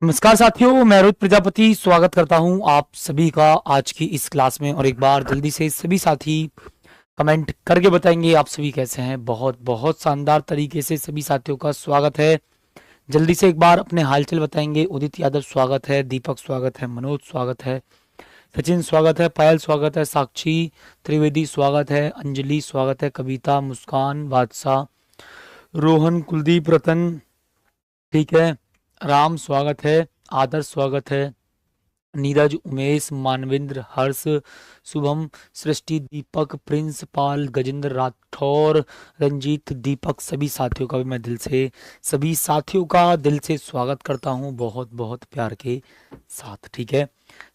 नमस्कार साथियों, मैं रोहित प्रजापति स्वागत करता हूं आप सभी का आज की इस क्लास में। और एक बार जल्दी से सभी साथी कमेंट करके बताएंगे आप सभी कैसे हैं। बहुत बहुत शानदार तरीके से सभी साथियों का स्वागत है। जल्दी से एक बार अपने हालचाल बताएंगे। उदित यादव स्वागत है, दीपक स्वागत है, मनोज स्वागत है, सचिन स्वागत है, पायल स्वागत है, साक्षी त्रिवेदी स्वागत है, अंजलि स्वागत है, कविता, मुस्कान, बादशाह, रोहन, कुलदीप, रतन, ठीक है, राम स्वागत है, आदर्श स्वागत है, नीरज, उमेश, मानवेंद्र, हर्ष, शुभम, सृष्टि, दीपक, प्रिंस, पाल, गजेंद्र राठौर, रंजीत, दीपक, सभी साथियों का भी मैं दिल से सभी साथियों का दिल से स्वागत करता हूं बहुत बहुत प्यार के साथ। ठीक है,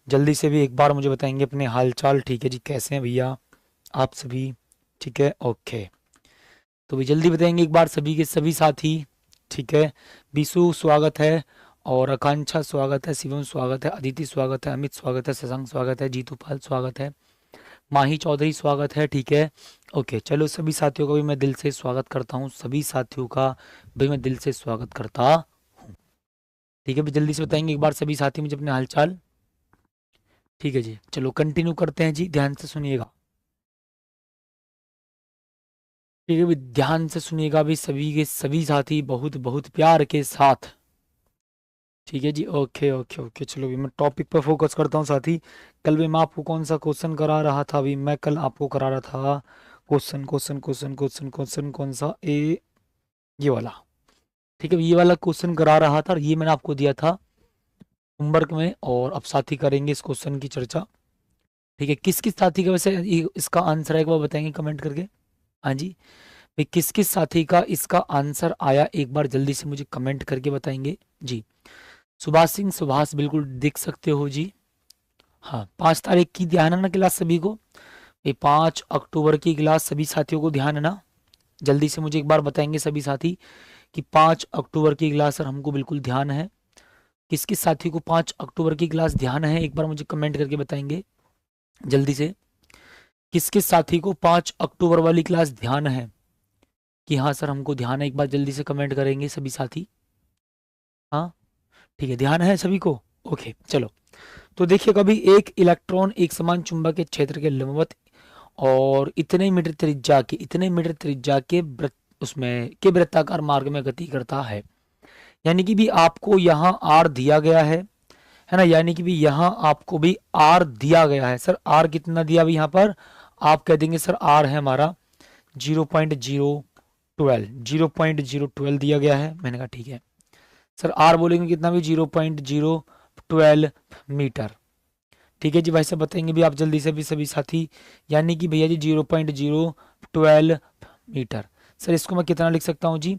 जल्दी से भी एक बार मुझे बताएंगे अपने हालचाल। ठीक है जी, कैसे हैं भैया आप सभी? ठीक है, ओके, तो भी जल्दी बताएंगे एक बार सभी के सभी साथी। ठीक है, बीसू स्वागत है, और आकांक्षा स्वागत है, शिवम स्वागत है, अदिति स्वागत है, अमित स्वागत है, शशांक स्वागत है, जीतू पाल स्वागत है, माही चौधरी स्वागत है। ठीक है, ओके, चलो सभी साथियों का भी मैं दिल से स्वागत करता हूँ, सभी साथियों का भी मैं दिल से स्वागत करता हूँ। ठीक है, भी जल्दी से बताएंगे एक बार सभी साथी मुझे अपने हालचाल। ठीक है जी, चलो कंटिन्यू करते हैं जी, ध्यान से सुनिएगा। ठीक है, भी ध्यान से सुनिएगा भी सभी के सभी साथी बहुत बहुत प्यार के साथ। ठीक है जी, ओके ओके ओके, चलो भी मैं टॉपिक पर फोकस करता हूँ साथी। कल भी मैं आपको कौन सा क्वेश्चन करा रहा था? अभी मैं कल आपको करा रहा था question question question question question कौन सा? ये वाला। ठीक है, ये वाला क्वेश्चन करा रहा था और ये मैंने आपको दिया था होमवर्क में, और अब साथी करेंगे इस क्वेश्चन की चर्चा। ठीक है, किस किस साथी का वैसे इसका आंसर है एक बार बताएंगे कमेंट करके। हाँ जी भाई, किस किस साथी का इसका आंसर आया एक बार जल्दी से मुझे कमेंट करके बताएंगे जी। सुभाष सिंह, सुभाष बिल्कुल देख सकते हो जी। हाँ, 5 तारीख की ध्यान है ना क्लास सभी को? ये 5 अक्टूबर की क्लास सभी साथियों को ध्यान है ना? जल्दी से मुझे एक बार बताएंगे सभी साथी कि 5 अक्टूबर की क्लास सर हमको बिल्कुल ध्यान है। किस किस साथी को 5 अक्टूबर की क्लास ध्यान है एक बार मुझे कमेंट करके बताएंगे जल्दी से। किस किस साथी को 5 अक्टूबर वाली क्लास ध्यान है कि हाँ सर हमको ध्यान है, एक बार जल्दी से कमेंट करेंगे सभी साथी। हाँ, ठीक है, ध्यान है सभी को। ओके, चलो, तो देखिए, कभी एक इलेक्ट्रॉन एक समान चुंबकीय क्षेत्र के लंबवत और इतने मीटर त्रिज्या के वृत्ताकार मार्ग में गति करता है। यानी कि भी आपको यहाँ आर दिया गया है ना? यानी कि भी यहाँ आपको भी आर दिया गया है। सर आर कितना दिया भी यहाँ पर? आप कह देंगे सर आर है हमारा 0.012 दिया गया है। मैंने कहा ठीक है सर, आर बोलेंगे कितना भी 0.012 मीटर। ठीक है जी, वैसे बताएंगे भी आप जल्दी से भी सभी साथी। यानी कि भैया जी 0.012 मीटर। सर इसको मैं कितना लिख सकता हूँ जी?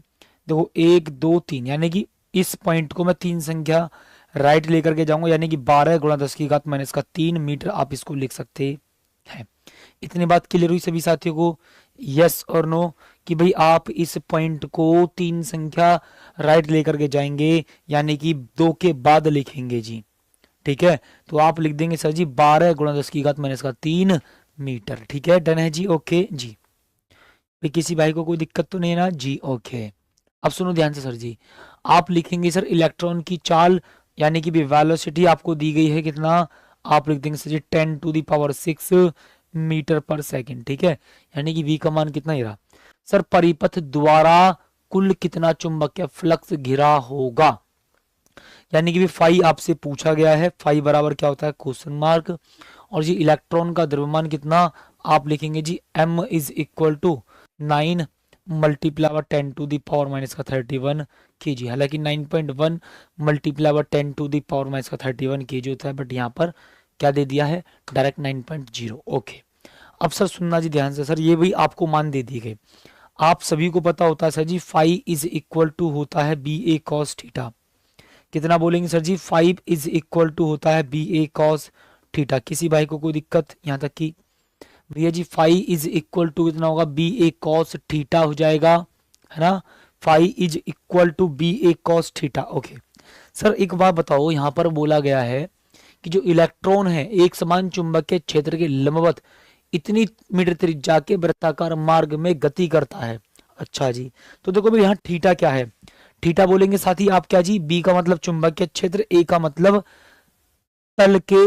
देखो 1 2 3, यानी कि इस पॉइंट को मैं 3 संख्या राइट लेकर के जाऊंगा, यानी कि 12 × 10⁻³ मीटर आप इसको लिख सकते हैं। इतनी बात क्लियर हुई सभी साथियों को? यस और नो कि भाई आप इस पॉइंट को 3 संख्या राइट लेकर के जाएंगे, यानी कि 2 के बाद लिखेंगे जी। ठीक है, तो आप लिख देंगे सर जी 12 × 10⁻³ मीटर। ठीक है, डन है जी, ओके जी। भाई किसी भाई को कोई दिक्कत तो नहीं है ना जी? ओके, अब सुनो ध्यान से सर जी। आप लिखेंगे सर इलेक्ट्रॉन की चाल, यानी कि वेलोसिटी आपको दी गई है कितना? आप लिख देंगे सर जी 10⁶ मीटर पर सेकंड। ठीक है, यानी कि v का मान कितना ही रहा? सर परिपथ द्वारा कुल कितना चुंबकीय फ्लक्स घिरा होगा? यानी कि भी फाई आपसे पूछा गया है। फाई बराबर क्या होता है? Question mark. और जी इलेक्ट्रॉन का द्रव्यमान कितना? आप लिखेंगे जी m is equal to 9 multiply 10⁻⁻31 kg। हालांकि 9.1 मल्टीप्लाई 10⁻⁻31 kg होता है, बट यहाँ पर क्या दे दिया है? डायरेक्ट 9.0। ओके, अब सर सुनना जी ध्यान से। सर ये भी आपको मान दे दी गई, आप सभी को पता होता है sir ji phi is equal to होता है बी ए कॉस थीटा। कितना बोलेंगे sir ji? 5 is equal to होता है बी ए कॉस थीटा। किसी भाई को कोई दिक्कत यहाँ तक की? भैया जी 5 इज इक्वल टू कितना होगा? बी ए कॉस थीटा हो जाएगा, है ना? 5 is equal to B A cos theta. Okay sir, एक बात बताओ, यहाँ पर बोला गया है कि जो इलेक्ट्रॉन है एक समान चुंबकीय क्षेत्र के लंबवत इतनी मीटर त्रिज्या के वृत्ताकार मार्ग में गति करता है। अच्छा जी, तो देखो भाई यहाँ थीटा क्या है? थीटा बोलेंगे साथी आप क्या जी, बी का मतलब चुंबकीय क्षेत्र, ए का मतलब तल के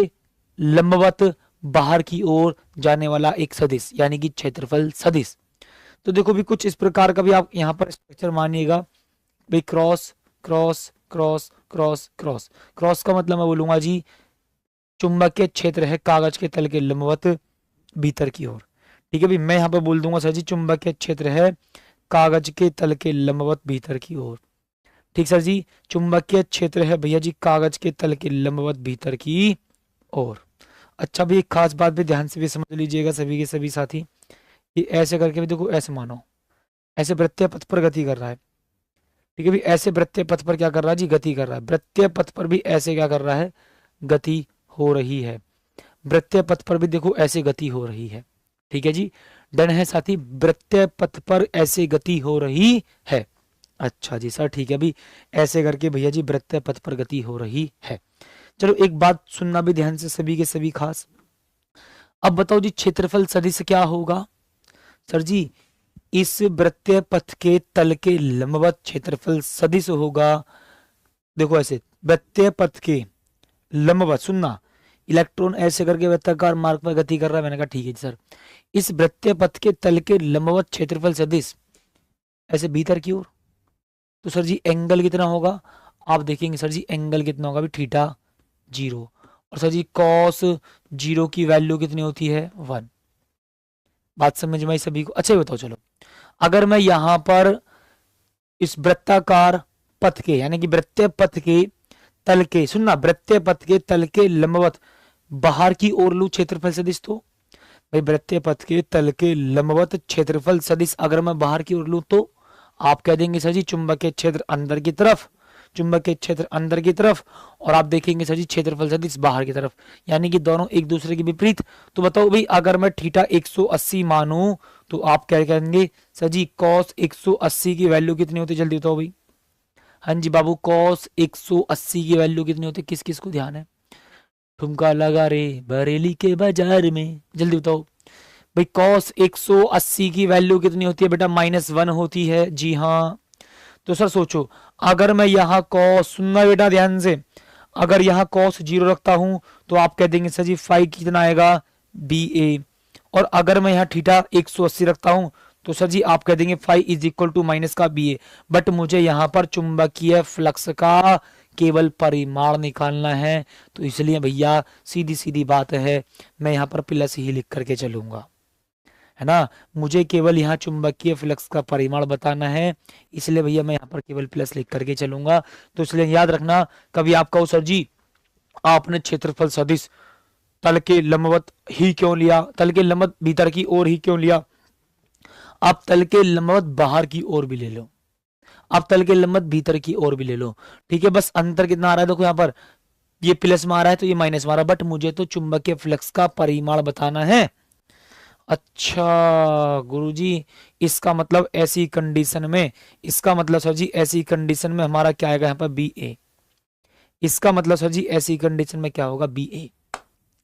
लंबवत बाहर की ओर जाने वाला एक सदिश यानी कि क्षेत्रफल सदिश। तो देखो भी कुछ इस प्रकार का भी आप यहाँ पर स्ट्रक्चर मानिएगा भाई, cross cross cross cross cross. Cross का मतलब मैं बोलूंगा जी चुंबकीय क्षेत्र है कागज के तल के लंबवत भीतर की ओर। ठीक है भाई, मैं यहाँ पर बोल दूंगा सर जी चुंबकीय क्षेत्र है कागज के तल के लंबवत भीतर की ओर। ठीक सर जी, चुंबकीय क्षेत्र है भैया जी कागज के तल के लंबवत भीतर की ओर। अच्छा भी एक खास बात भी ध्यान से भी समझ लीजिएगा सभी के सभी साथी, कि ऐसे करके भी देखो, ऐसे मानो ऐसे वृत्तीय पथ पर गति कर रहा है। ठीक है भी, ऐसे वृत्तीय पथ पर क्या कर रहा है जी, गति कर रहा है। वृत्तीय पथ पर भी ऐसे क्या कर रहा है, गति हो रही है। वृत्तीय पथ पर भी देखो ऐसे गति हो रही है। ठीक है जी, डन है साथी, वृत्तीय पथ पर ऐसे गति हो रही है। अच्छा जी सर, ठीक है भी, ऐसे करके भैया जी वृत्तीय पथ पर गति हो रही है। चलो एक बात सुनना भी ध्यान से सभी के सभी खास। अब बताओ जी क्षेत्रफल सदिश क्या होगा। सर जी इस वृत्तीय पथ के तल के लंबवत क्षेत्रफल सदिश होगा। देखो ऐसे वृत्तीय पथ के लंबवत, सुनना, इलेक्ट्रॉन ऐसे करके वृत्ताकार मार्ग पर गति कर रहा है। मैंने कहा ठीक है सर, इस वृत्तीय पथ के तल के लंबवत क्षेत्रफल सदिश ऐसे भीतर की ओर, तो सर जी एंगल कितना होगा, आप देखेंगे सर जी एंगल कितना होगा भी, थीटा 0। और सर जी कॉस 0 की वैल्यू कितनी होती है 1। बात समझ में आई सभी को। अच्छा ये बताओ चलो, अगर मैं यहां पर इस वृत्ताकार पथ के यानी कि वृत्तीय पथ के तल के, सुनना, वृत्तीय पथ के तल के लंबवत बाहर की ओर लूं क्षेत्रफल सदिश, तो भाई वृत्तीय पथ के तल के लंबवत क्षेत्रफल सदिश अगर मैं बाहर की ओर लूं तो आप कह देंगे सर जी चुंबकीय क्षेत्र अंदर की तरफ, चुंबकीय क्षेत्र अंदर की तरफ, और आप देखेंगे सर जी क्षेत्रफल सदिश बाहर की तरफ, यानी कि दोनों एक दूसरे के विपरीत। तो बताओ भाई अगर मैं थीटा 180 मानूं तो आप क्या कहेंगे सर जी कॉस 180 की वैल्यू कितनी होती है, जल्दी बताओ भाई। हाँ जी बाबू, कॉस 180 की वैल्यू कितनी होती है, किस किस को ध्यान है। ठुमका लगा रे बरेली के बाजार में, जल्दी बताओ भाई। कॉस 180 की वैल्यू कितनी होती है बेटा, -1 होती है। जी हाँ, तो सर सोचो अगर मैं यहाँ कॉस, सुनना बेटा ध्यान से, अगर यहाँ कॉस 0 रखता हूं तो आप कह देंगे सर जी फाई कितना आएगा BA। और अगर मैं यहाँ थीटा 180 रखता हूं तो सर जी आप कह देंगे phi is equal to minus का BA। बट मुझे यहाँ पर चुंबकीय फ्लक्स का केवल परिमाण निकालना है, तो इसलिए भैया सीधी सीधी बात है, मैं यहाँ पर प्लस ही लिख करके चलूंगा, है ना। मुझे केवल यहाँ चुंबकीय फ्लक्स का परिमाण बताना है, इसलिए भैया मैं यहाँ पर केवल प्लस लिख करके चलूंगा। तो इसलिए याद रखना, कभी आप कहो सर जी आपने क्षेत्रफल सदिश तल के लंबवत ही क्यों लिया, तल के लंबवत भीतर की ओर ही क्यों लिया, आप तल के लंबवत बाहर की ओर भी ले लो, आप तल के लंबवत भीतर की ओर भी ले लो। ठीक है, बस अंतर कितना आ रहा है देखो, यहाँ पर ये प्लस में आ रहा है तो ये माइनस में आ रहा है, बट मुझे तो चुंबकीय फ्लक्स का परिमाण बताना है। अच्छा गुरुजी, इसका मतलब ऐसी कंडीशन में, इसका मतलब सर जी ऐसी कंडीशन में हमारा क्या आएगा यहाँ पर BA। इसका मतलब सर जी ऐसी कंडीशन में क्या होगा BA।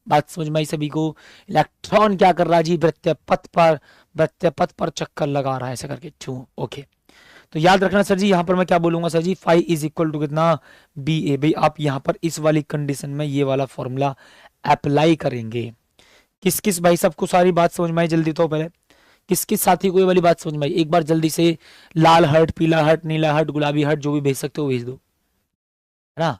बात समझ में आई सभी को। इलेक्ट्रॉन क्या कर रहा है जी, वृत्तीय पथ पर चक्कर लगा रहा है ऐसा करके छू। ओके, तो याद रखना सर जी यहाँ पर मैं क्या बोलूंगा sir ji, phi is equal to कितना BA। भाई आप यहाँ पर इस वाली कंडीशन में ये वाला फॉर्मूला अप्लाई करेंगे। किस किस भाई सबको सारी बात समझ में आई, जल्दी तो पहले किस किस साथी को ये वाली बात समझ में आई, एक बार जल्दी से लाल हर्ट, पीला हर्ट, नीला हर्ट, गुलाबी हर्ट, जो भी भेज सकते हो भेज दो, है ना।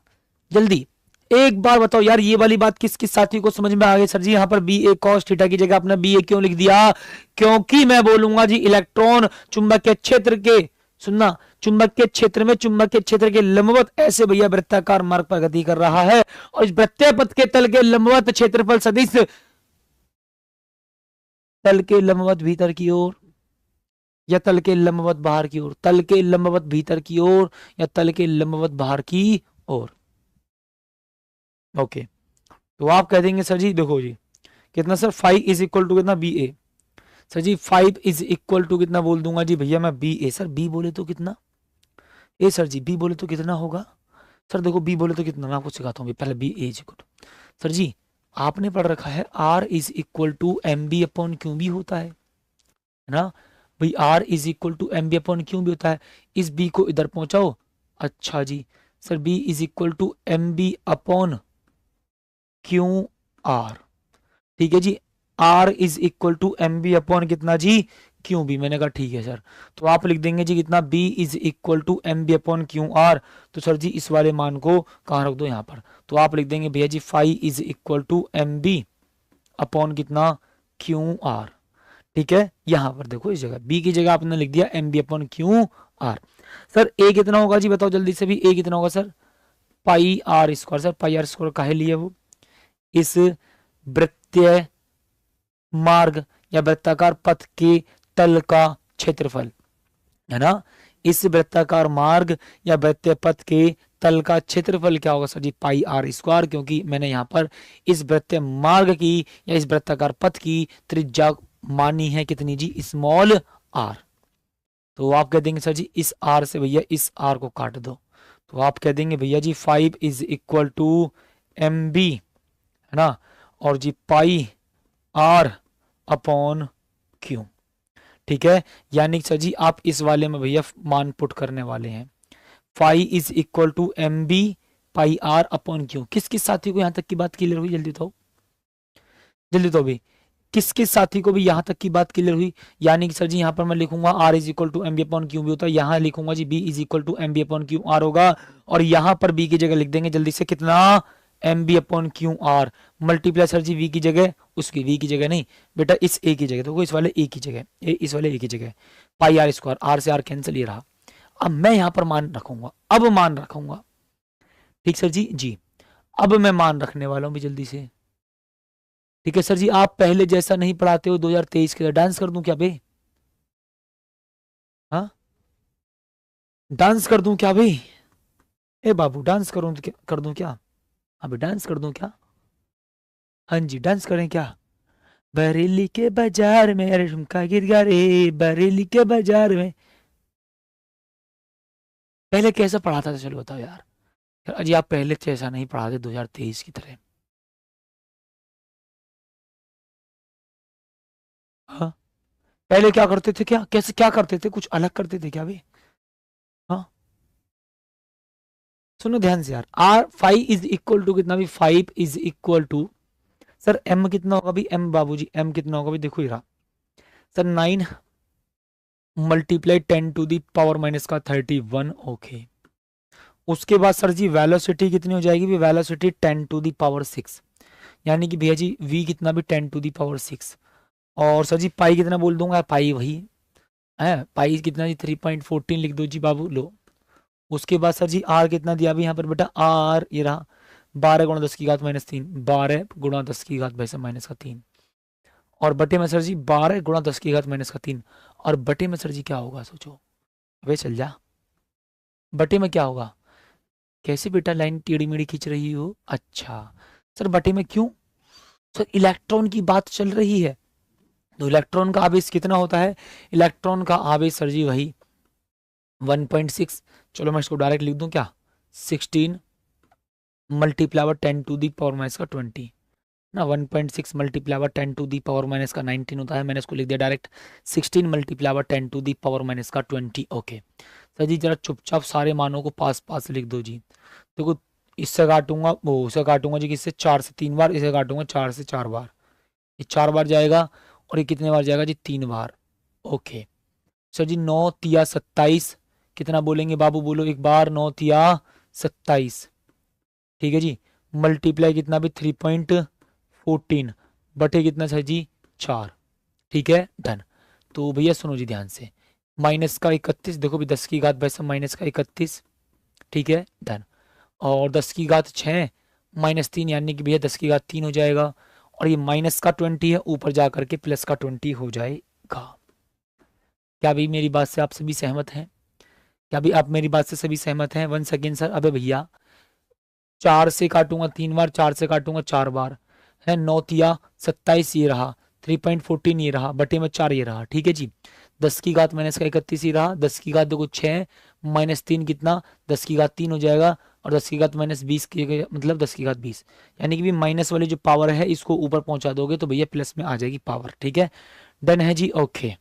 जल्दी एक बार बताओ यार ये वाली बात किस किस साथी को समझ में आ गई। सर जी यहाँ पर BA cos थीटा की जगह आपने BA क्यों लिख दिया, क्योंकि मैं बोलूंगा जी इलेक्ट्रॉन चुंबकीय क्षेत्र के, सुनना, चुंबकीय क्षेत्र में चुंबकीय क्षेत्र के लंबवत ऐसे भैया वृत्ताकार मार्ग पर गति कर रहा है, और इस वृत्तीय पथ के तल के लंबवत क्षेत्रफल सदिश तल के लंबवत भीतर की ओर या तल के लंबवत बाहर की ओर, तल के लंबवत भीतर की ओर या तल के लंबवत बाहर की ओर। ओके, तो आप कह देंगे सर जी देखो जी कितना सर, 5 इज इक्वल टू कितना BA। Sir ji 5 is equal to कितना बोल दूंगा जी भैया मैं BA। सर B बोले तो कितना, ए सर जी B बोले तो कितना होगा। सर देखो B बोले तो कितना, मैं आपको सिखाता हूँ पहले। BA is equal to, sir ji आपने पढ़ रखा है R is equal to MB upon QB होता है ना भाई। R is equal to MB upon QB होता है। इस B को इधर पहुंचाओ अच्छा जी sir, B is equal to M B upon Q R. ठीक है जी, are is equal to M B upon कितना जी, क्यू बी। मैंने कहा ठीक है सर। तो आप लिख देंगे जी कितना, B is equal to M B upon Q r. तो सर जी इस वाले मान को कहाँ रख दो, यहाँ पर। तो आप लिख देंगे भैया जी five is equal to M B upon कितना, क्यू आर। ठीक है, यहाँ पर देखो इस जगह बी की जगह आपने लिख दिया M B upon Q R. Sir A कितना होगा जी, बताओ जल्दी से भी, ए कितना होगा sir, pi r square. Sir pi r square काहे लिए, वो इस वृत्तीय मार्ग या वृत्ताकार पथ के तल का क्षेत्रफल है ना। इस वृत्ताकार मार्ग या वृत्तीय पथ के तल का क्षेत्रफल क्या होगा sir ji, pi r square. क्योंकि मैंने यहाँ पर इस वृत्तीय मार्ग की या इस वृत्ताकार पथ की त्रिज्या मानी है कितनी जी, स्मॉल आर। तो आप कह देंगे सर जी इस आर से भैया इस आर को काट दो। तो आप कह देंगे भैया जी five is equal to M B है ना, और जी पाई आर अपॉन क्यू। ठीक है, यानी सर जी आप इस वाले में भैया मान पुट करने वाले हैं, five is equal to M B pi are upon q. किस किस साथी को यहां तक की बात क्लियर हुई, जल्दी तो, जल्दी तो भी किस किस साथी को भी यहां तक की बात क्लियर हुई। यानी कि सर जी यहाँ पर मैं लिखूंगा r is equal to M B upon q भी होता है, यहाँ लिखूंगा जी B is equal to M B upon Q r होगा, और यहाँ पर बी की जगह लिख देंगे जल्दी से कितना, m B upon Q r multiply sir ji V की जगह, उसकी वी की जगह नहीं बेटा, इस ए की जगह, तो इस वाले ए की जगह, इस वाले ए की जगह पाई आर स्क्वायर, आर से आर कैंसिल ही रहा। अब मैं यहाँ पर मान रखूंगा, अब मान रखूंगा, ठीक सर जी जी, अब मैं मान रखने वाला हूँ भी जल्दी से। ठीक है सर जी, आप पहले जैसा नहीं पढ़ाते हो 2023 के, डांस कर दूं क्या बे, हाँ डांस कर दूं क्या भाई, ए बाबू डांस करूं तो क्या कर दूं क्या, अभी डांस कर दूं क्या, हाँ जी डांस करें क्या। बरेली के बाजार में, अरे झुमका गिर गया रे, बरेली के बाजार में। पहले कैसा पढ़ाता था चलो बताओ यार, यार अजी आप पहले तो ऐसा नहीं पढ़ाते 2023 की तरह। हाँ पहले क्या करते थे, क्या कैसे क्या करते थे, कुछ अलग करते थे क्या भाई, हाँ सुनो ध्यान से यार, r five is equal to कितना भी, five is equal to sir m कितना होगा भी, एम बाबूजी एम कितना होगा भी, देखो ही रहा sir, 9 multiply 10 to the power minus का 31। ओके, उसके बाद सर जी वेलोसिटी कितनी हो जाएगी भी, वेलोसिटी 10 टू दी पावर 6, यानी कि भैया जी v कितना भी 10 टू दी पावर 6। और सर जी पाई कितना बोल दूंगा, पाई वही है, पाई कितना जी 3.14 लिख दो जी बाबू लो। उसके बाद सर जी आर कितना दिया अभी यहाँ पर बेटा, आर ये रहा 12 गुणा 10 की घात माइनस 3, 12 गुणा 10 की घात वैसे माइनस का 3, और बटे में सर जी 12 गुणा 10 की घात माइनस का 3, और बटे में सर जी क्या होगा सोचो, वे चल जा, बटे में क्या होगा, कैसे बेटा लाइन टेढ़ी मेढ़ी खींच रही हो, अच्छा सर बटे में क्यों, सर इलेक्ट्रॉन की बात चल रही है, तो इलेक्ट्रॉन का आवेश कितना होता है, इलेक्ट्रॉन का आवेश सर जी वही 1.6, चलो मैं इसको डायरेक्ट लिख दूं क्या, 16 multiply 10 to the power minus का 20 ना, 1.6 multiply 10 to the power minus का 19 होता है, मैंने इसको लिख दिया direct 16 multiply 10 to the power minus का 20। ओके सर जी जरा चुपचाप सारे मानों को पास पास लिख दो जी। देखो इससे काटूंगा, वो उसे काटूंगा जी किससे, 4 से 3 बार, इसे काटूंगा 4 से 4 बार, ये 4 बार जाएगा, और ये कितने बार जाएगा जी, 3 बार। ओके सर जी 9 तिया 27, कितना बोलेंगे बाबू बोलो एक बार, 9 तिया 27, ठीक है जी, मल्टीप्लाई कितना भी 3.14 बटे कितना सर जी 4, ठीक है डन। तो भैया सुनो जी ध्यान से, माइनस का 31, देखो भी 10 की घात वैसे माइनस का 31, ठीक है डन, और 10 की घात 6 माइनस 3, यानी कि भैया 10 की घात 3 हो जाएगा, और ये माइनस का 20 है, ऊपर जा करके प्लस का 20 हो जाएगा। क्या भाई मेरी बात से आप सभी सहमत हैं, क्या भी आप मेरी बात से सभी सहमत हैं, 1 सेकेंड सर, अबे भैया 4 से काटूंगा 3 बार, 4 से काटूंगा 4 बार, है 9 तिया 27 ये रहा, 3.14 ये रहा, बटे में 4 ये रहा, ठीक है जी, 10 की घात माइनस का 31 ही रहा, 10 की घात देखो 6 माइनस 3 कितना, 10 की घात 3 हो जाएगा, और 10 की घात माइनस 20 की मतलब 10 की घात 20, यानी कि भी माइनस वाली जो पावर है इसको ऊपर पहुंचा दोगे तो भैया प्लस में आ जाएगी पावर, ठीक है डन है जी ओके।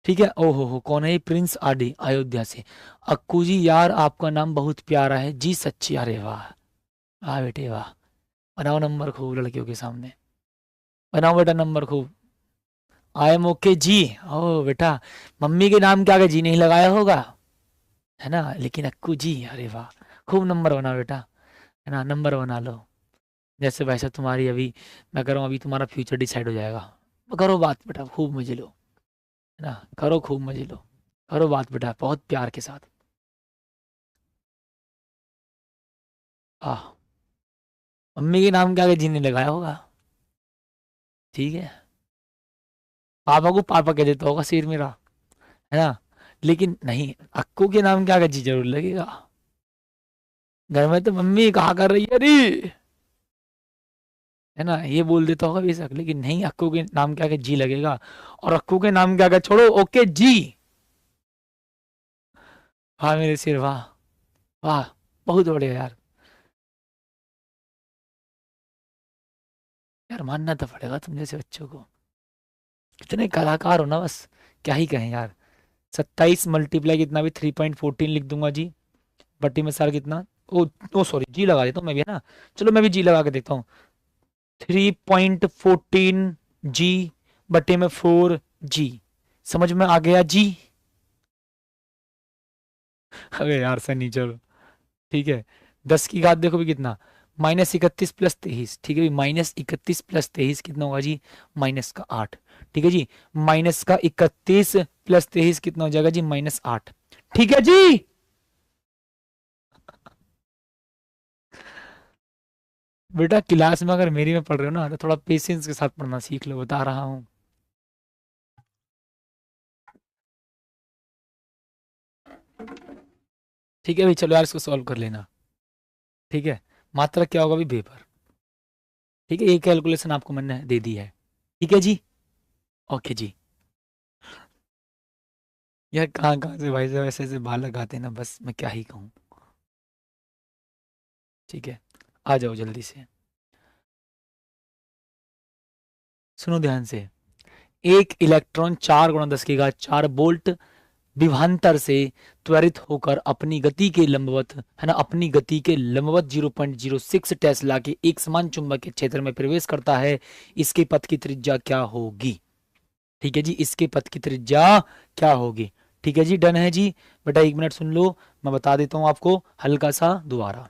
ठीक है। ओहो हो, कौन है ये? प्रिंस आडे, अयोध्या से। अक्कू जी यार आपका नाम बहुत प्यारा है जी, सच्ची। अरे वाह, वाह बेटे वाह। बनाओ नंबर खूब लड़कियों के सामने, बनाओ बेटा नंबर खूब। आई एम ओके जी। ओ बेटा, मम्मी के नाम के आगे जी नहीं लगाया होगा, है ना? लेकिन अक्कू जी, अरे वाह। खूब नंबर बनाओ बेटा, है ना? नंबर बना लो। जैसे वैसे तुम्हारी अभी मैं कर रहा हूँ, अभी तुम्हारा फ्यूचर डिसाइड हो जाएगा। करो बात बेटा, खूब मजे लो, है ना? करो खूब मजे लो, करो बात बेटा बहुत प्यार के साथ। आह, मम्मी के नाम के आगे जी नहीं लगाया होगा, ठीक है। पापा को पापा कह देता होगा सिर मेरा, है ना? लेकिन नहीं, अक्कू के नाम के आगे जी जरूर लगेगा। घर में तो मम्मी कहा कर रही है अरे, है ना? ये बोल देता होगा बेशक, लेकिन नहीं, अक्कू के नाम के आगे जी लगेगा। और अक्कू के नाम के आगे छोड़ो, ओके जी। वाह मेरे सिर, वाह वाह, बहुत बढ़िया यार। यार मानना तो पड़ेगा तुम जैसे बच्चों को, कितने कलाकार हो ना बस, क्या ही कहें यार। 27 मल्टीप्लाई कितना भी 3.14 लिख दूंगा जी, बट्टी में सार कितना। ओ, ओ सॉरी, जी लगा देता हूँ मैं भी, है ना? चलो मैं भी जी लगा के देखता हूँ। 3.14 जी बट्टे में 4 जी, समझ में आ गया जी? अरे यार सनी चलो, ठीक है। 10 की घात देखो भी कितना, -31 + 23, ठीक है भाई। -31 + 23 कितना होगा जी? -8, ठीक है जी। -31 + 23 कितना हो जाएगा जी? -8, ठीक है जी। बेटा क्लास में अगर मेरी में पढ़ रहे हो ना, तो थोड़ा पेशेंस के साथ पढ़ना सीख लो, बता रहा हूँ। ठीक है भाई, चलो यार इसको सॉल्व कर लेना, ठीक है। मात्रा क्या होगा भी पेपर, ठीक है। ये कैलकुलेशन आपको मैंने दे दी है, ठीक है जी। ओके जी। यार कहाँ कहाँ से भाई साहब ऐसे ऐसे बाल लगाते हैं ना, बस मैं क्या ही कहूँ। ठीक है, आ जाओ जल्दी से, सुनो ध्यान से। एक इलेक्ट्रॉन 4 × 10 की घात 4 वोल्ट विभवांतर से त्वरित होकर अपनी गति के लंबवत, है ना, अपनी गति के लंबवत 0.06 टेस्ला के एक समान चुंबकीय क्षेत्र में प्रवेश करता है। इसके पथ की त्रिज्या क्या होगी? ठीक है जी, इसके पथ की त्रिज्या क्या होगी? ठीक है जी, डन है जी। बेटा 1 मिनट सुन लो, मैं बता देता हूँ आपको हल्का सा दोबारा।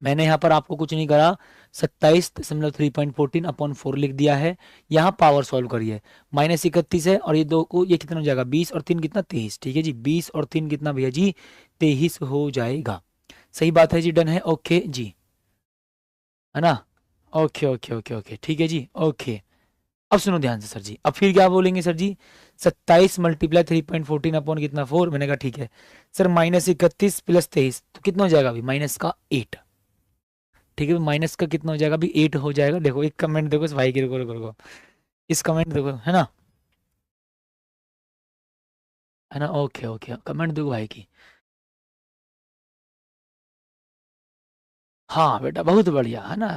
मैंने यहाँ पर आपको कुछ नहीं करा, 27.3.14/4 लिख दिया है। यहाँ पावर सॉल्व करिए। -31 है और ये दो को, ये कितना हो जाएगा? 20 और 3 कितना? 23, ठीक है जी। 20 और 3 कितना भैया जी? 23 हो जाएगा। सही बात है जी, डन है, ओके जी, है ना? ओके ओके ओके ओके, ठीक है जी, ओके। अब सुनो ध्यान से सर जी, अब फिर क्या बोलेंगे सर जी? 27 × 3.14 कितना? 4। मैंने कहा ठीक है सर। -31 + 23 तो कितना हो जाएगा अभी? -8, ठीक है। माइनस का कितना हो जाएगा अभी? 8 हो जाएगा। देखो एक कमेंट देखो इस भाई की, रुको रुको रुको, इस कमेंट देखो, है ना? है ना? ओके ओके, कमेंट देखो भाई की। हाँ बेटा बहुत बढ़िया, है ना?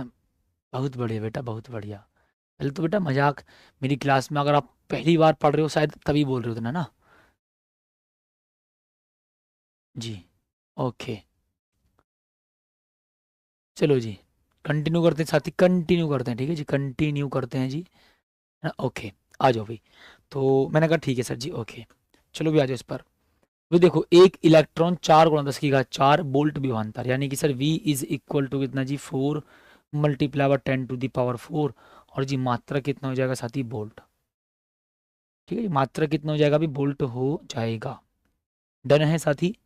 बहुत बढ़िया बेटा, बहुत बढ़िया। पहले तो बेटा मजाक, मेरी क्लास में अगर आप पहली बार पढ़ रहे हो शायद तभी बोल रहे हो ना? जी, ओके। चलो जी, कंटिन्यू करते हैं साथी, कंटिन्यू करते हैं, ठीक है जी, कंटिन्यू करते हैं जी, है ना? ओके, आ जाओ भाई। तो मैंने कहा ठीक है सर जी, ओके। चलो भी आ जाओ इस पर। तो देखो एक इलेक्ट्रॉन 4 × 10 की घात 4 वोल्ट विभवांतर, यानी कि sir V is equal to कितना जी? 4 मल्टीप्लाई बाय 10⁴। और जी मात्रा कितना हो जाएगा साथी? वोल्ट, ठीक है। मात्रा कितना हो जाएगा अभी? वोल्ट हो जाएगा। डन है साथी,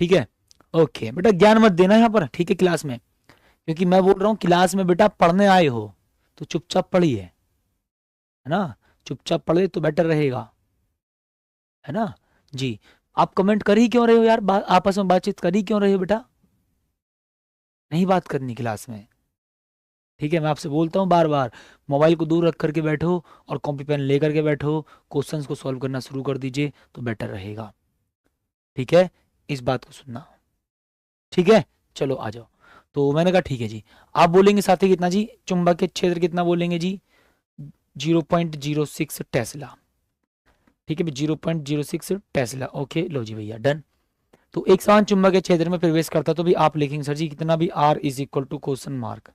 ठीक है। ओके बेटा ज्ञान मत देना यहाँ पर, ठीक है, क्लास में, क्योंकि मैं बोल रहा हूँ क्लास में बेटा पढ़ने आए हो तो चुपचाप पढ़िए, है ना? चुपचाप पढ़े तो बेटर रहेगा, है ना? जी। आप कमेंट कर ही क्यों रहे हो यार? आपस में बातचीत कर ही क्यों रहे हो बेटा? नहीं बात करनी क्लास में, ठीक है। मैं आपसे बोलता हूँ बार बार, मोबाइल को दूर रख करके बैठो और कॉपी पेन ले करके बैठो, क्वेश्चंस को सॉल्व करना शुरू कर दीजिए तो बेटर रहेगा, ठीक है। इस बात को सुनना, ठीक है। चलो आ जाओ। तो मैंने कहा ठीक है जी। आप बोलेंगे साथी कितना जी? चुंबकीय क्षेत्र कितना बोलेंगे जी? 0.06 टेस्ला, ठीक है, 0.06 टेस्ला। ओके लो जी भैया डन। तो एक समान चुंबक के क्षेत्र में प्रवेश करता तो भी आप लिखेंगे सर जी कितना भी r is equal to question mark.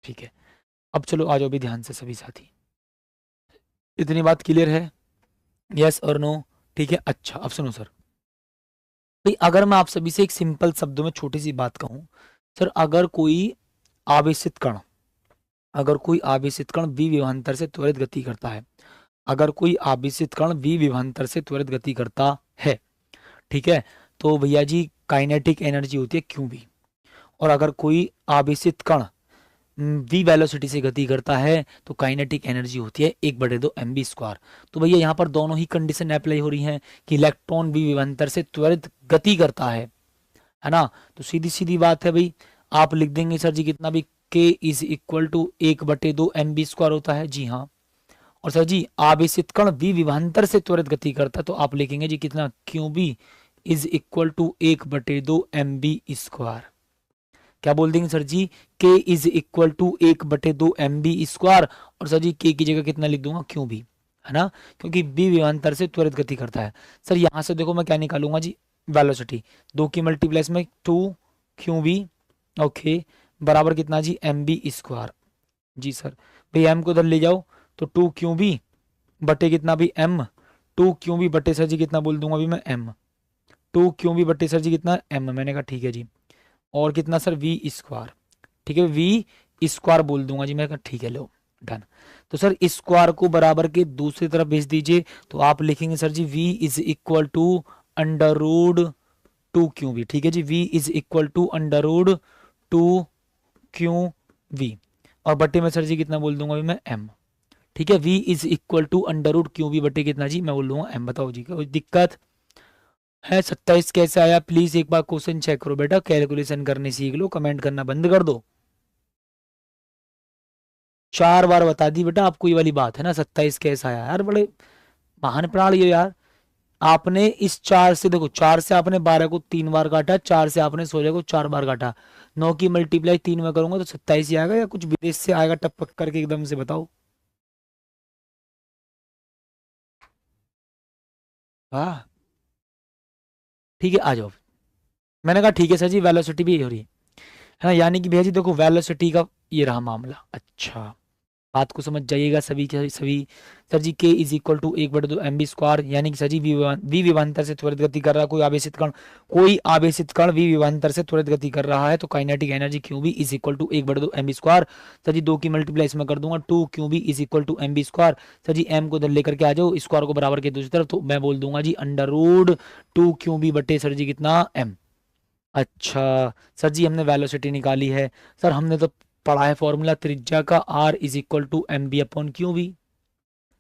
ठीक है, अब चलो आ जाओ भी ध्यान से सभी साथी, इतनी बात क्लियर है, यस और नो? ठीक है, अच्छा अब सुनो सर, भाई अगर मैं आप सभी से एक सिंपल शब्दों में छोटी सी बात कहूं, सर अगर कोई आवेशित कण, अगर कोई आवेशित कण v विभवांतर से त्वरित गति करता है, अगर कोई आवेशित कण v विभवांतर से त्वरित गति करता है, ठीक है, तो भैया जी काइनेटिक एनर्जी होती है क्यू बी। और अगर कोई आवेशित कण v वेलोसिटी से गति करता है तो काइनेटिक एनर्जी होती है 1/2 mv स्क्वायर। तो भैया यहाँ पर दोनों ही कंडीशन अप्लाई हो रही हैं कि इलेक्ट्रॉन v विभवांतर से त्वरित गति करता है ना। तो सीधी सीधी बात है भाई, आप लिख देंगे सर जी कितना भी k is equal to 1/2 mv square होता है, जी हाँ। और सर जी आवेशित कण v विभवांतर से त्वरित गति करता है तो आप लिखेंगे जी कितना qb is equal to 1/2 mv square. क्या बोल देंगे sir ji, k is equal to 1/2 mv square, और सर जी k की जगह कितना लिख दूंगा qb, है ना, क्योंकि v विभवांतर से त्वरित गति करता है। सर यहाँ से देखो मैं क्या निकालूंगा जी, वेलोसिटी, 2 की मल्टीप्लेस में 2 qb, ओके, बराबर कितना जी mv स्क्वायर। जी सर, भाई m को उधर ले जाओ तो 2 qb बटे कितना भी m, 2 qb बटे सर जी कितना बोल दूंगा अभी मैं m, 2 qb बटे सर जी कितना m, मैंने कहा ठीक है जी, और कितना सर v स्क्वायर। ठीक है, v स्क्वायर बोल दूंगा जी, मैं कहा ठीक है लो डन। तो सर स्क्वायर को बराबर के दूसरी तरफ भेज दीजिए, तो आप लिखेंगे sir ji v is equal to under root 2 q V. ठीक है जी, v is equal to under root 2 q V, और बटे में सर जी कितना बोल दूंगा अभी मैं m। ठीक है, v is equal to under root q V बटे कितना जी, मैं बोल दूंगा m। बताओ जी कोई दिक्कत है? 27 कैसे आया? प्लीज एक बार क्वेश्चन चेक करो बेटा, कैलकुलेशन करने सीख लो, कमेंट करना बंद कर दो। 4 बार बता दी बेटा आपको ये वाली बात है ना, 27 कैसे आया यार, बड़े महान प्राण ये यार। आपने इस 4 से देखो, 4 से आपने 12 को 3 बार काटा, 4 से आपने 16 को 4 बार काटा, 9 की मल्टीप्लाई 3 में करूंगा तो 27 ही आएगा, या कुछ विदेश से आएगा टपक करके एकदम से? बताओ। हाँ ठीक है आ जाओ। मैंने कहा ठीक है सर जी, वेलोसिटी भी ये हो रही है ना, यानी कि भैया जी देखो वेलोसिटी का ये रहा मामला। अच्छा, बात को समझ जाइएगा सभी के सभी। Sir ji k is equal to 1/2 mv square, यानी कि सर जी v विभवांतर से त्वरित गति कर रहा है कोई आवेशित कण, कोई आवेशित कण v विभवांतर से त्वरित गति कर रहा है तो kinetic energy qb is equal to 1/2 mv square. Sir जी 2 की मल्टीप्लाई इसमें कर दूंगा, 2 qb is equal to mv square. Sir जी m को इधर लेकर के आ जाओ, स्क्वायर को बराबर के दूसरी तरफ, तो मैं बोल दूंगा जी अंडर रूड 2 qb बटे सर जी कितना m। अच्छा सर जी हमने वेलोसिटी निकाली है, सर हमने तो पढ़ा है फॉर्मूला त्रिज्या का, r is equal to M B upon q B,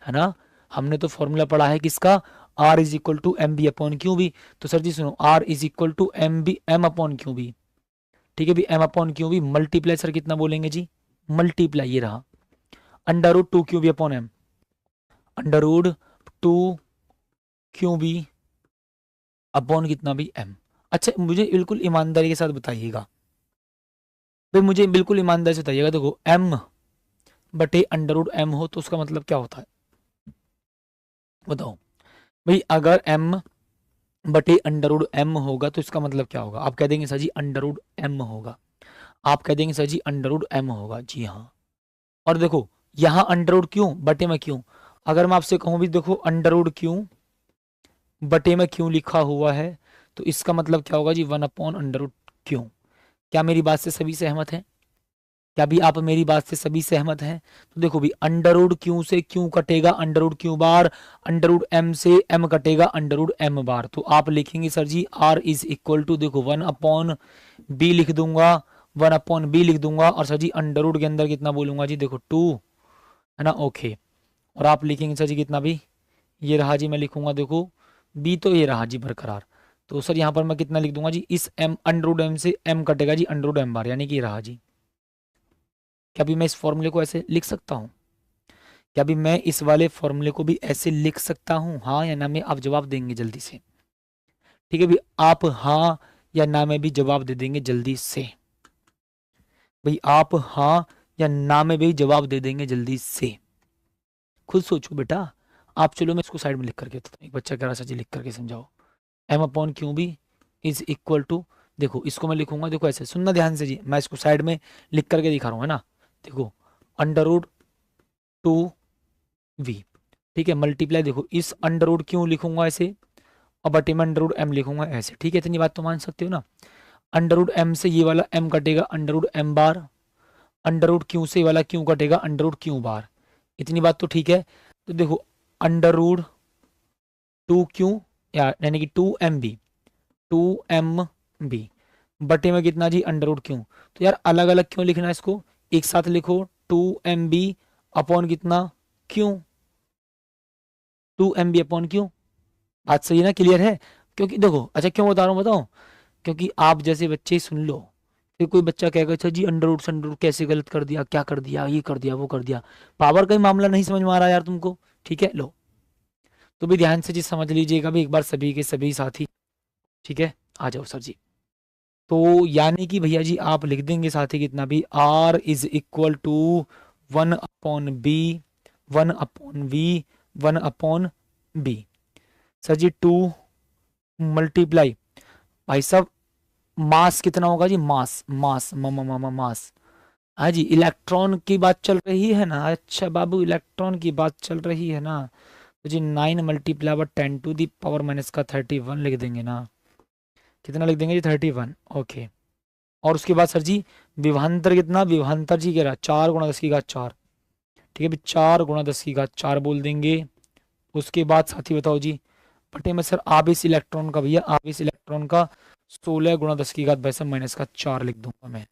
है ना। हमने तो फॉर्मूला पढ़ा है किसका, r is equal to M B upon q B. तो सर जी सुनो, r is equal to M B m upon q B. ठीक है भी, m upon q B multiply sir कितना बोलेंगे जी, मल्टीप्लाई ये रहा under root 2 q B upon m, under root 2 q B upon कितना भी एम। अच्छा मुझे बिल्कुल ईमानदारी के साथ बताइएगा भाई, मुझे बिल्कुल ईमानदारी से बताइएगा, देखो m बटे अंडर रूट एम हो तो उसका मतलब क्या होता है बताओ भाई। अगर m बटे अंडर रूट एम होगा तो इसका मतलब क्या होगा, आप कह देंगे सर जी अंडर रूट एम होगा, आप कह देंगे सर जी अंडर रूट एम होगा, जी हाँ। और देखो यहाँ अंडर रूट क्यों, बटे में क्यों, अगर मैं आपसे कहूँ भी देखो अंडर रूट क्यों बटे में क्यों लिखा हुआ है, तो इसका मतलब क्या होगा जी 1/√, क्यों। क्या मेरी बात से सभी सहमत हैं? क्या भी आप मेरी बात से सभी सहमत हैं? तो देखो भी अंडर रूट क्यू से क्यू कटेगा अंडर रूट क्यू बार, अंडर रूट एम से एम कटेगा अंडर रूट एम बार, तो आप लिखेंगे sir ji are is equal to देखो 1/b लिख दूंगा, 1/b लिख दूंगा, और सर जी अंडर रूट के अंदर कितना बोलूंगा जी देखो 2, है ना, ओके। और आप लिखेंगे सर जी कितना भी, ये रहा जी, मैं लिखूंगा देखो बी तो ये रहा जी बरकरार, तो सर यहाँ पर मैं कितना लिख दूंगा जी, इस एम अंडर रूट एम से एम कटेगा जी अंडर रूट एम बार, यानी कि ये रहा जी। क्या भी मैं इस फॉर्मूले को ऐसे लिख सकता हूँ? क्या भी मैं इस वाले फॉर्मूले को भी ऐसे लिख सकता हूँ, हाँ या ना में? आप जवाब देंगे जल्दी से। ठीक है भी, आप हाँ या ना में भी जवाब दे देंगे जल्दी से भाई, आप हाँ या ना में भी जवाब दे देंगे जल्दी से, खुद सोचो बेटा, आप चलो मैं इसको साइड में लिख करके बताता हूँ। एक बच्चा कह रहा सर जी लिख करके समझाओ। M upon q B is equal to, देखो इसको मैं लिखूंगा, देखो ऐसे सुनना ध्यान से जी, मैं इसको साइड में लिख करके दिखा रहा हूँ, है ना। देखो अंडर रूट टू वी, ठीक है, मल्टीप्लाई, देखो इस अंडर रूट क्यों लिखूंगा ऐसे, और बटे में अंडर रूट एम लिखूंगा ऐसे, ठीक है, इतनी बात तो मान सकते हो ना। अंडर रूट एम से ये वाला एम कटेगा, अंडर रूट एम बार, अंडर रूट क्यू से ये वाला क्यू कटेगा, अंडर रूट क्यू बार, इतनी बात तो ठीक है। तो देखो अंडर रूट टू क्यू यानी कि two M B, two M B बटे में कितना जी अंडर रूट क्यू। तो यार अलग अलग क्यों लिखना है इसको, एक साथ लिखो, टू एम बी अपॉन कितना q, two M B upon q. बात सही है ना, क्लियर है। क्योंकि देखो अच्छा क्यों बता रहा हूँ बताओ, क्योंकि आप जैसे बच्चे सुन लो, फिर कोई बच्चा कहेगा अच्छा जी अंडर रूट से अंडर रूट कैसे गलत कर दिया, क्या कर दिया, ये कर दिया वो कर दिया, पावर का ही मामला नहीं समझ में आ रहा यार तुमको, ठीक है। लो तो भी ध्यान से जी समझ लीजिएगा भी एक बार सभी के सभी साथी, ठीक है। आ जाओ सर जी। तो यानी कि भैया जी आप लिख देंगे साथी कितना भी, r is equal to one upon B, one upon V, one upon B. Sir ji two multiply, भाई साहब मास कितना होगा जी, मास मास मास। हाँ जी इलेक्ट्रॉन की बात चल रही है ना, अच्छा बाबू इलेक्ट्रॉन की बात चल रही है ना, तो जी 9 × 10⁻⁻⁻⁻⁻31 लिख देंगे ना, कितना लिख देंगे जी 31, ओके। और उसके बाद सर जी विभवांतर कितना, विभवांतर जी कह रहा 4 × 10⁻⁴, ठीक है भी 4 × 10⁻⁴ बोल देंगे। उसके बाद साथी बताओ जी बटे में सर आवेश इलेक्ट्रॉन का, भैया आवेश इलेक्ट्रॉन का 16 × 10⁻⁴ लिख दूंगा मैं,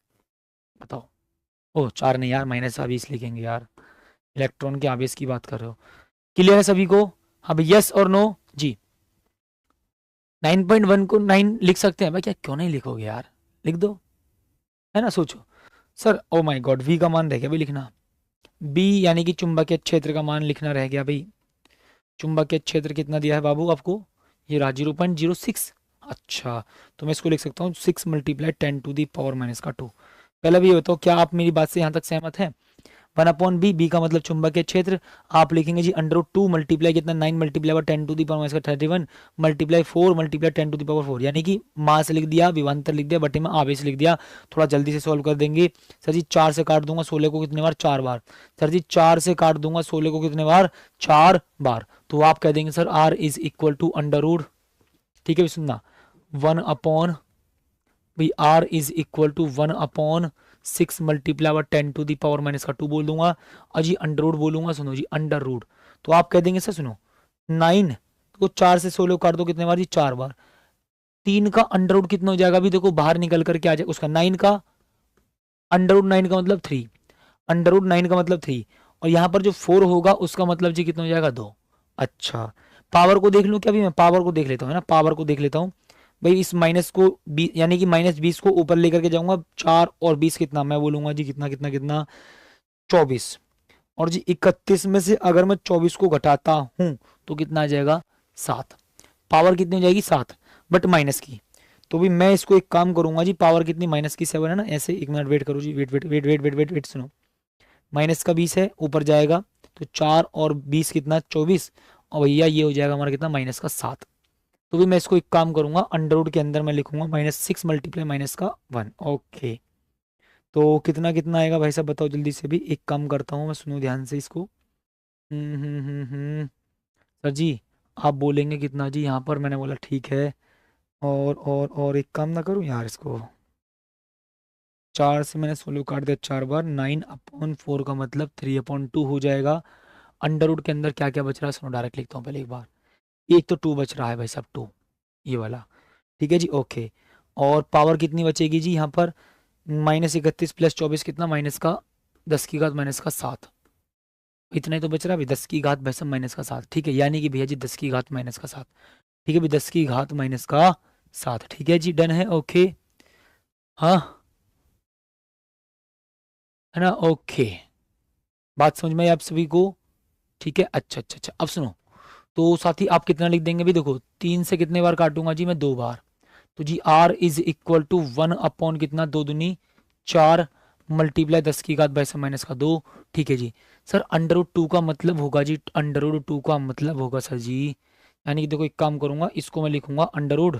बताओ। ओ 4 नहीं यार, -20 लिखेंगे यार, इलेक्ट्रॉन के आवेश की बात कर रहे हो। क्लियर है सभी को, हाँ भाई यस और नो जी। 9.1 को 9 लिख सकते हैं भाई, क्या क्यों नहीं लिखोगे यार, लिख दो, है ना। सोचो sir, oh my god V का मान रह गया भाई लिखना, बी यानी कि चुंबकीय क्षेत्र का मान लिखना रह गया भाई। चुंबकीय क्षेत्र कितना दिया है बाबू आपको, ये रहा 0.06। अच्छा तो मैं इसको लिख सकता हूँ 6 × 10⁻²। पहले भी ये बताओ क्या आप मेरी बात से यहाँ तक सहमत हैं। 1/b, बी का मतलब चुंबकीय क्षेत्र, आप लिखेंगे जी अंडर रूट 2 मल्टीप्लाई कितना 9 × 10⁻⁻31 मल्टीप्लाई 4 × 10⁻⁴, यानी कि मास लिख दिया, विभवांतर लिख दिया, बटे में आवेश लिख दिया। थोड़ा जल्दी से सॉल्व कर देंगे। सर जी 4 से काट दूंगा 16 को कितने बार, 4 बार। सर जी 4 से काट दूंगा 16 को कितने बार, 4 बार। तो आप कह देंगे sir r is equal to under root, ठीक है सुनना, 1 अपॉन भाई r is equal to 1 upon 6 × 10⁻² बोल दूंगा, और जी अंडर रूट बोलूंगा, सुनो जी अंडर रूट। तो आप कह देंगे सर सुनो 9 तो 4 से 16 काट दो कितने बार जी, 4 बार। 3 का अंडर रूट कितना हो जाएगा अभी देखो बाहर निकल करके आ जाए उसका, 9 का अंडर रूट 9 का मतलब 3, अंडर रूट 9 का मतलब 3, और यहाँ पर जो 4 होगा उसका मतलब जी कितना हो जाएगा 2। अच्छा पावर को देख लूँ क्या, अभी मैं पावर को देख लेता हूँ, है ना, पावर को देख लेता हूँ भाई। इस माइनस को यानी कि -20 को ऊपर लेकर के जाऊंगा, 4 और 20 कितना, मैं बोलूंगा जी कितना कितना कितना 24, और जी 31 में से अगर मैं 24 को घटाता हूं तो कितना आ जाएगा 7। पावर कितनी हो जाएगी 7, बट माइनस की। तो भी मैं इसको एक काम करूंगा जी, पावर कितनी माइनस की 7 है ना, ऐसे 1 मिनट वेट करो जी, wait wait wait wait wait wait wait सुनो, माइनस का 20 है ऊपर जाएगा तो 4 और 20 कितना 24, और भैया ये हो जाएगा हमारा कितना -7। तो भी मैं इसको एक काम करूंगा अंडर रूट के अंदर मैं लिखूंगा -6 × -1, ओके। तो कितना कितना आएगा भाई साहब बताओ जल्दी से भी, एक काम करता हूँ मैं, सुनो ध्यान से इसको। सर जी आप बोलेंगे कितना जी, यहाँ पर मैंने बोला ठीक है, और एक काम ना करूँ यार इसको, 4 से मैंने 16 काट दिया 4 बार, 9/4 का मतलब 3/2 हो जाएगा। अंडर रूट के अंदर क्या क्या बच रहा है सुनो, डायरेक्ट लिखता हूँ पहले एक बार। एक तो 2 बच रहा है भाई साहब, 2 ये वाला, ठीक है जी ओके। और पावर कितनी बचेगी जी यहाँ पर, -31 + 24 कितना, -10⁻⁻7, इतना ही तो बच रहा है भाई, 10⁻⁻7, ठीक है, यानी कि भैया जी 10⁻⁻7, ठीक है भाई 10⁻⁻7, ठीक है जी डन है ओके, हाँ है ना ओके। बात समझ में आई आप सभी को, ठीक है अच्छा अच्छा अच्छा। अब सुनो तो साथी आप कितना लिख देंगे भी, देखो 3 से कितने बार काटूंगा जी मैं, 2 बार। तो जी are is equal to 1 upon कितना, 2 दूनी 4 मल्टीप्लाई 10 की घात 22 -2, ठीक है जी सर। अंडर रूट 2 का मतलब होगा जी, अंडर रूट 2 का मतलब होगा सर जी, यानी कि देखो एक काम करूंगा, इसको मैं लिखूंगा अंडर रूट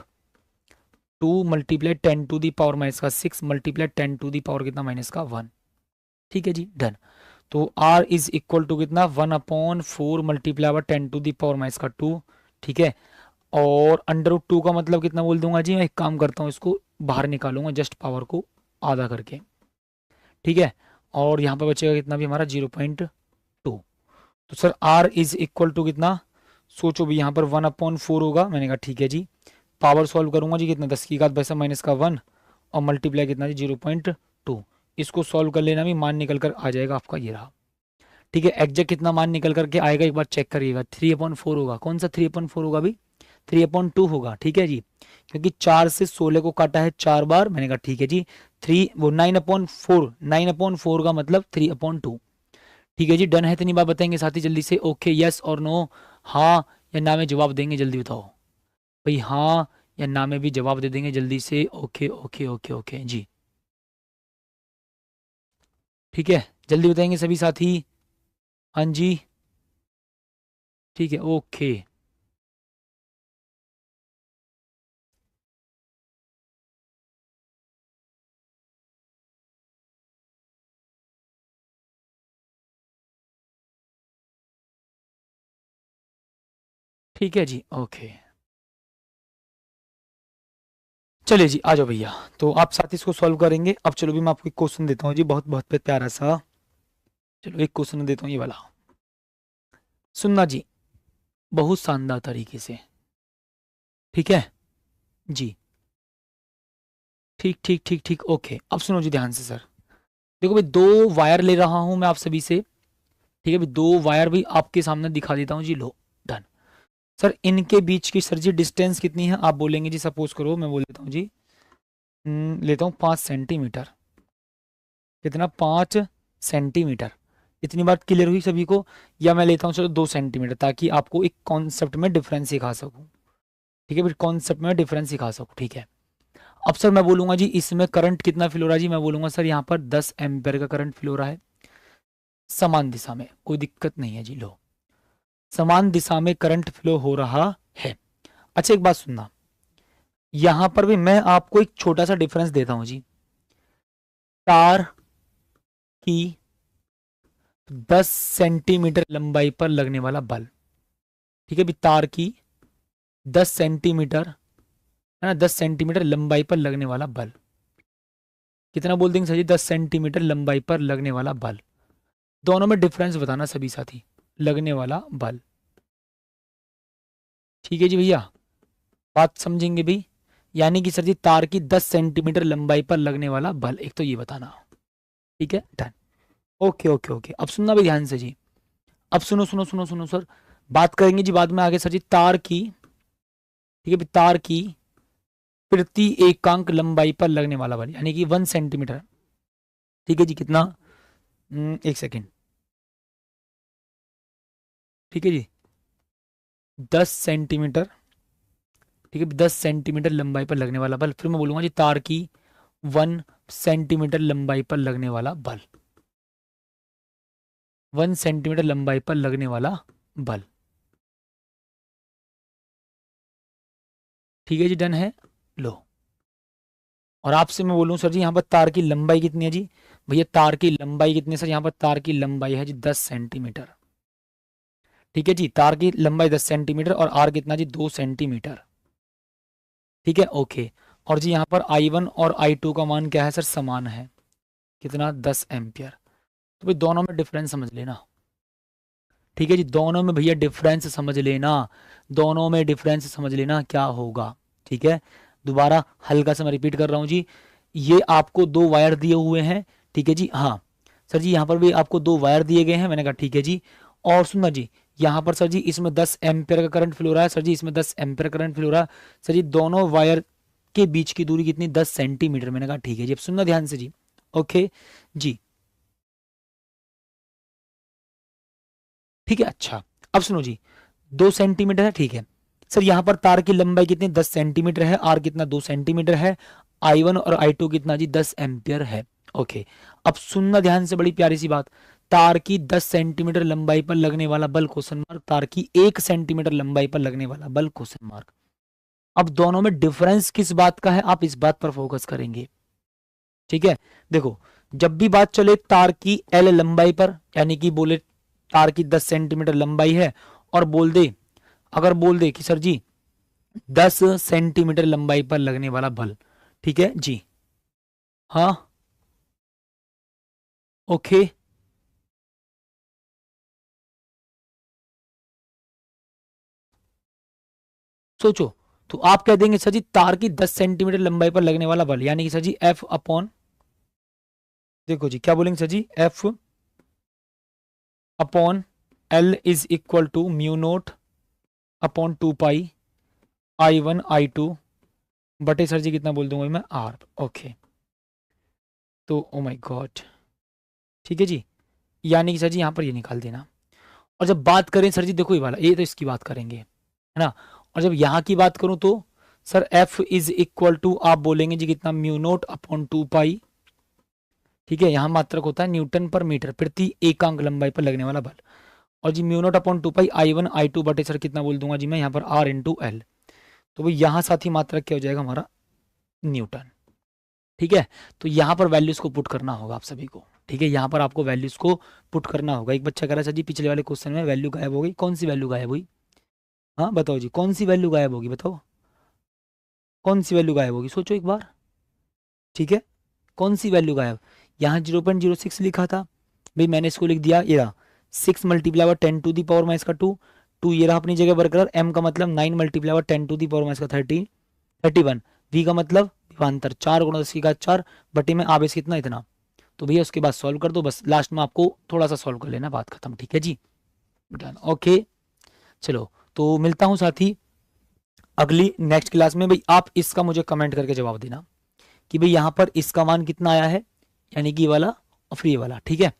2 मल्टीप्लाई 10⁻⁻6 मल्टीप्लाई 10⁻, कितना -1, ठीक है जी डन। तो r इज इक्वल टू कितना 1/4 मल्टीप्लाई 10⁻², ठीक है। और अंडर रूट 2 का मतलब कितना बोल दूंगा जी, मैं एक काम करता हूँ, इसको बाहर निकालूंगा जस्ट पावर को आधा करके, ठीक है। और यहाँ पे बचेगा कितना भी हमारा 0.2। तो sir r is equal to कितना, सोचो भी, यहाँ पर 1/4 होगा, मैंने कहा ठीक है जी। पावर सॉल्व करूंगा जी, कितना 10 की घात 22 -1 और मल्टीप्लाई कितना जी 0.2। इसको सॉल्व कर लेना भी, मान निकल कर आ जाएगा आपका, ये रहा, ठीक है। एग्जैक्ट कितना मान निकल करके आएगा एक बार चेक करिएगा, 3/4 होगा। कौन सा 3/4 होगा भी, 3/2 होगा, ठीक है जी। क्योंकि 4 से 16 को काटा है 4 बार, मैंने कहा ठीक है जी। 3 वो 9/4, 9/4 का मतलब 3/2, ठीक है जी डन है। इतनी बात बताएंगे साथी जल्दी से, ओके यस और नो, हाँ या ना में जवाब देंगे, जल्दी बताओ भाई, हाँ या ना में भी जवाब दे देंगे जल्दी से, ओके ओके ओके ओके जी, ठीक है जल्दी बताएंगे सभी साथी, हाँ जी, ठीक है ओके, ठीक है जी ओके। चलिए जी आ जाओ भैया, तो आप साथ ही इसको सॉल्व करेंगे। अब चलो भी मैं आपको एक क्वेश्चन देता हूँ जी, बहुत बहुत प्यारा सा। चलो एक क्वेश्चन देता हूँ ये वाला, सुनना जी बहुत शानदार तरीके से, ठीक है जी, ठीक ठीक ठीक ठीक ओके। अब सुनो जी ध्यान से सर, देखो भाई दो वायर ले रहा हूं मैं आप सभी से, ठीक है भाई, दो वायर भी आपके सामने दिखा देता हूँ जी, लो डन। सर इनके बीच की सर जी डिस्टेंस कितनी है, आप बोलेंगे जी, सपोज करो मैं बोल देता हूँ जी, लेता हूँ 5 सेंटीमीटर, कितना 5 सेंटीमीटर। इतनी बात क्लियर हुई सभी को, या मैं लेता हूँ चलो 2 सेंटीमीटर, ताकि आपको एक कॉन्सेप्ट में डिफरेंस सिखा सकूँ, ठीक है फिर कॉन्सेप्ट में डिफरेंस सिखा सकूँ, ठीक है। अब सर मैं बोलूंगा जी इसमें करंट कितना फ्लो रहा है जी, मैं बोलूंगा सर यहाँ पर 10 एम्पियर का करंट फ्लो रहा है, समान दिशा में, कोई दिक्कत नहीं है जी, लो समान दिशा में करंट फ्लो हो रहा है। अच्छा एक बात सुनना, यहां पर भी मैं आपको एक छोटा सा डिफरेंस देता हूं जी, तार की 10 सेंटीमीटर लंबाई पर लगने वाला बल, ठीक है भी, तार की 10 सेंटीमीटर है ना, 10 सेंटीमीटर लंबाई पर लगने वाला बल, कितना बोल देंगे सर जी, 10 सेंटीमीटर लंबाई पर लगने वाला बल। दोनों में डिफरेंस बताना सभी साथी, लगने वाला बल, ठीक है जी भैया, बात समझेंगे भी, यानी कि सर जी तार की 10 सेंटीमीटर लंबाई पर लगने वाला बल, एक तो ये बताना, ठीक है डन, ओके ओके ओके। अब सुनना भी ध्यान से जी, अब सुनो सुनो सुनो सुनो सर, बात करेंगे जी बाद में आगे सर जी, तार की, ठीक है तार की प्रति एकांक लंबाई पर लगने वाला बल, यानी कि 1 सेंटीमीटर, ठीक है जी कितना, एक सेकेंड, ठीक है जी 10 सेंटीमीटर, ठीक है 10 सेंटीमीटर लंबाई पर लगने वाला बल, फिर मैं बोलूंगा जी तार की 1 सेंटीमीटर लंबाई पर लगने वाला बल, 1 सेंटीमीटर लंबाई पर लगने वाला बल, ठीक है जी डन है, लो। और आपसे मैं बोलूं सर जी यहाँ पर तार की लंबाई कितनी है जी, भैया तार की लंबाई कितनी है सर, यहाँ पर तार की लंबाई है जी 10 सेंटीमीटर, ठीक है जी, तार की लंबाई 10 सेंटीमीटर और आर कितना जी 2 सेंटीमीटर, ठीक है ओके। और जी यहाँ पर I1 और I2 का मान क्या है सर, समान है, कितना 10 एम्पियर। तो भाई दोनों में डिफरेंस समझ लेना, ठीक है जी, दोनों में भैया डिफरेंस समझ लेना, दोनों में डिफरेंस समझ लेना क्या होगा, ठीक है। दोबारा हल्का से मैं रिपीट कर रहा हूँ जी, ये आपको दो वायर दिए हुए हैं, ठीक है जी, हाँ सर जी यहाँ पर भी आपको दो वायर दिए गए हैं, मैंने कहा ठीक है जी। और सुनना जी, यहाँ पर सर जी इसमें 10 एम्पियर का करंट फ्लो रहा है, सर जी इसमें 10 एम्पियर करंट फ्लो रहा है, सर जी दोनों वायर के बीच की दूरी कितनी, 10 सेंटीमीटर, मैंने कहा ठीक है जी। अब सुनना ध्यान से जी, ओके जी, ठीक है अच्छा। अब सुनो जी, 2 सेंटीमीटर है, ठीक है सर, यहाँ पर तार की लंबाई कितनी 10 सेंटीमीटर है, आर कितना 2 सेंटीमीटर है, I1 और I2 कितना जी 10 एम्पियर है। ओके, अब सुनना ध्यान से, बड़ी प्यारी सी बात। तार की 10 सेंटीमीटर लंबाई पर लगने वाला बल क्वेश्चन मार्क, तार की 1 सेंटीमीटर लंबाई पर लगने वाला बल क्वेश्चन मार्क। अब दोनों में डिफरेंस किस बात का है, आप इस बात पर फोकस करेंगे। ठीक है, देखो जब भी बात चले तार की एल लंबाई पर, यानी कि बोले तार की 10 सेंटीमीटर लंबाई है और बोल दे, अगर बोल दे कि सर जी 10 सेंटीमीटर लंबाई पर लगने वाला बल, ठीक है जी, हाँ ओके, सोचो, तो आप कह देंगे सर जी तार की 10 सेंटीमीटर लंबाई पर लगने वाला बल, यानी कि सर जी एफ अपॉन, देखो जी क्या बोलेंगे sir ji, F upon L is equal to mu naught upon 2 pi I1 I2 बटे सर जी कितना बोल दूंगा मैं, आर। ओके, तो ओ माय गॉड, ठीक है जी, यानी कि सर जी यहाँ पर ये निकाल देना। और जब बात करें सर जी, देखो ये वाला, ये तो इसकी बात करेंगे है ना, और जब यहाँ की बात करूं तो sir F is equal to आप बोलेंगे जी कितना, म्यू नोट अपॉन 2 पाई, ठीक है, यहाँ मात्रक होता है न्यूटन पर मीटर प्रति एकांक लंबाई पर लगने वाला बल, और G mu naught upon 2 pi I1 I2 बटे सर कितना बोल दूंगा जी मैं यहाँ पर आर इंटू एल। तो भाई यहाँ साथ ही मात्रक क्या हो जाएगा हमारा, न्यूटन। ठीक है, तो यहाँ पर वैल्यूज को पुट करना होगा आप सभी को। ठीक है, यहाँ पर आपको वैल्यूज को पुट करना होगा। एक बच्चा कह रहा है सर जी पिछले वाले क्वेश्चन में वैल्यू गायब हो गई, कौन सी वैल्यू गायब हुई, हाँ बताओ जी, कौन सी वैल्यू गायब होगी, बताओ कौन सी वैल्यू गायब होगी, सोचो एक बार। ठीक है, कौन सी वैल्यू गायब, यहाँ 0.06 लिखा था, भाई मैंने इसको लिख दिया, ये रहा 6 multiply by 10 to the power minus का 2, 2 ये रहा अपनी जगह बरकरार, m का मतलब 9 multiply by 10 to the power minus का 31, v का मतलब विभवांतर 4 गुणा 10 की घात 4 बटे में आवेश कितना, इतना। तो भैया उसके बाद सॉल्व कर दो, बस लास्ट में आपको थोड़ा सा सॉल्व कर लेना, बात खत्म। ठीक है जी, डन, ओके। चलो तो मिलता हूँ साथी अगली नेक्स्ट क्लास में। भाई आप इसका मुझे कमेंट करके जवाब देना कि भाई यहाँ पर इसका मान कितना आया है, यानी कि ये वाला और फिर ये वाला। ठीक है,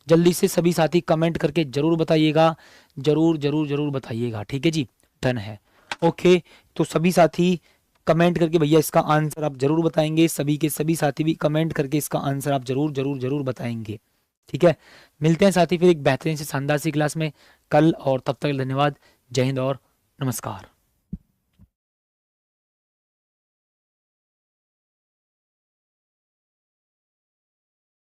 जल्दी से सभी साथी कमेंट करके जरूर बताइएगा, जरूर जरूर जरूर बताइएगा। ठीक है जी, डन है, ओके। तो सभी साथी कमेंट करके भैया इसका आंसर आप जरूर बताएंगे, सभी के सभी साथी भी कमेंट करके इसका आंसर आप जरूर जरूर जरूर बताएंगे। ठीक है, मिलते हैं साथी फिर एक बेहतरीन से शानदार सी क्लास में कल, और तब तक धन्यवाद, जय हिंद और नमस्कार।